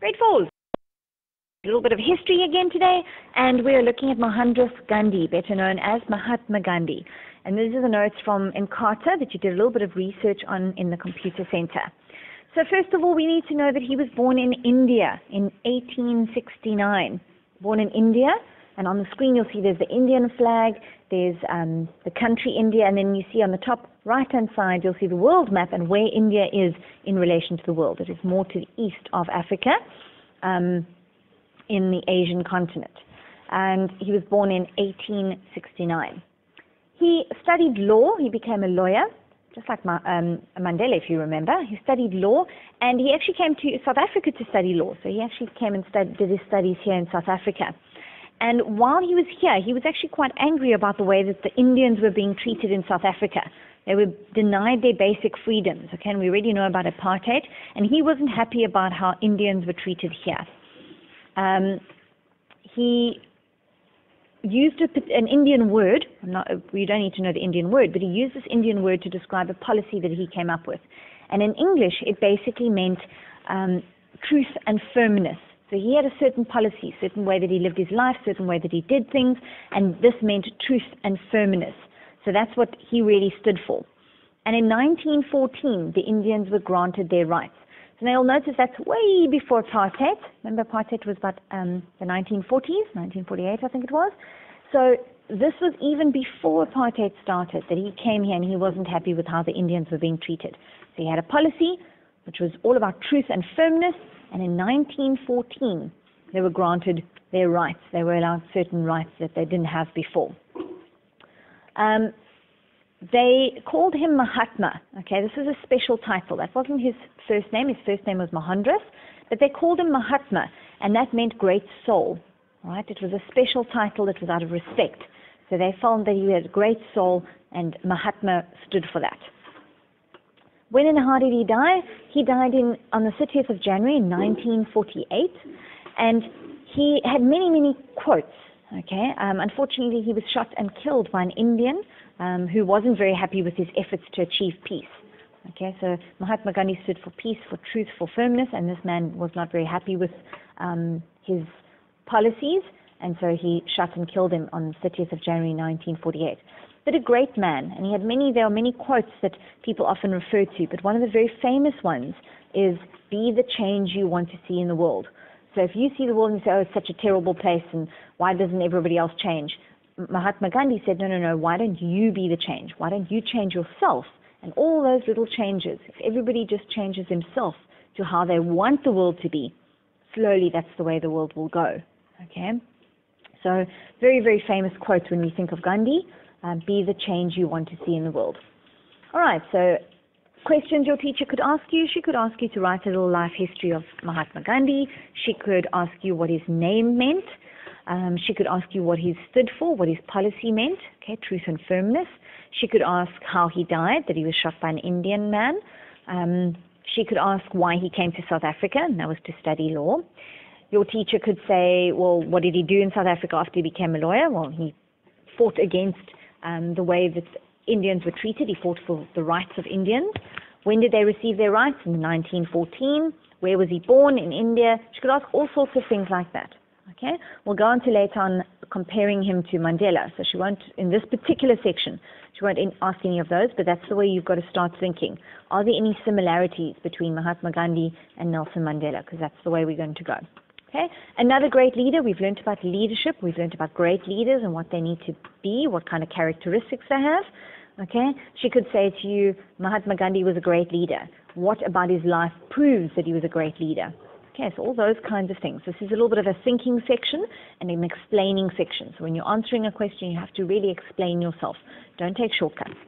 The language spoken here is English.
Gr4. A little bit of history again today, and we're looking at Mohandas Gandhi, better known as Mahatma Gandhi. And these are the notes from Encarta that you did a little bit of research on in the computer center. So first of all, we need to know that he was born in India in 1869. Born in India, and on the screen you'll see there's the Indian flag, there's the country India, and then you see on the top right-hand side you'll see the world map and where India is in relation to the world. It is more to the east of Africa, in the Asian continent. And he was born in 1869. He studied law. He became a lawyer, just like Mandela, if you remember. He studied law, and he actually came to South Africa to study law. So he actually came and did his studies here in South Africa. And while he was here, he was actually quite angry about the way that the Indians were being treated in South Africa. They were denied their basic freedoms, okay? And we already know about apartheid, and he wasn't happy about how Indians were treated here. He used an Indian word. We don't need to know the Indian word, but he used this Indian word to describe a policy that he came up with. And in English, it basically meant truth and firmness. So he had a certain policy, certain way that he lived his life, certain way that he did things, and this meant truth and firmness. So that's what he really stood for. And in 1914, the Indians were granted their rights. So now you'll notice that's way before apartheid. Remember, apartheid was about the 1940s, 1948 I think it was. So this was even before apartheid started, that he came here and he wasn't happy with how the Indians were being treated. So he had a policy which was all about truth and firmness, and in 1914 they were granted their rights. They were allowed certain rights that they didn't have before. They called him Mahatma. Okay, this is a special title. That wasn't his first name. His first name was Mohandas, but they called him Mahatma, and that meant great soul. Right? It was a special title. It was out of respect. So they found that he had a great soul, and Mahatma stood for that. When and how did he die? He died on the 30th of January 1948, and he had many, many quotes. Okay, unfortunately, he was shot and killed by an Indian who wasn't very happy with his efforts to achieve peace. Okay, so Mahatma Gandhi stood for peace, for truth, for firmness, and this man was not very happy with his policies, and so he shot and killed him on the 30th of January 1948. But a great man, and there are many quotes that people often refer to, but one of the very famous ones is, "Be the change you want to see in the world." So if you see the world and say, "Oh, it's such a terrible place, and why doesn't everybody else change?" Mahatma Gandhi said, no, why don't you be the change? Why don't you change yourself? And all those little changes, if everybody just changes themselves to how they want the world to be, slowly that's the way the world will go. Okay? So very, very famous quote when we think of Gandhi, be the change you want to see in the world. All right, so questions your teacher could ask you. She could ask you to write a little life history of Mahatma Gandhi. She could ask you what his name meant. She could ask you what he stood for, what his policy meant, okay, truth and firmness. She could ask how he died, that he was shot by an Indian man. She could ask why he came to South Africa, and that was to study law. Your teacher could say, well, what did he do in South Africa after he became a lawyer? Well, he fought against the way that Indians were treated. He fought for the rights of Indians. When did they receive their rights? In 1914. Where was he born? In India. She could ask all sorts of things like that. Okay, we'll go on to later on comparing him to Mandela. So she won't, in this particular section, she won't ask any of those, but that's the way you've got to start thinking. Are there any similarities between Mahatma Gandhi and Nelson Mandela? Because that's the way we're going to go. Okay, another great leader. We've learned about leadership. We've learned about great leaders and what they need to be, what kind of characteristics they have. Okay, she could say to you, Mahatma Gandhi was a great leader. What about his life proves that he was a great leader? Okay, so all those kinds of things. This is a little bit of a thinking section and an explaining section. So when you're answering a question, you have to really explain yourself. Don't take shortcuts.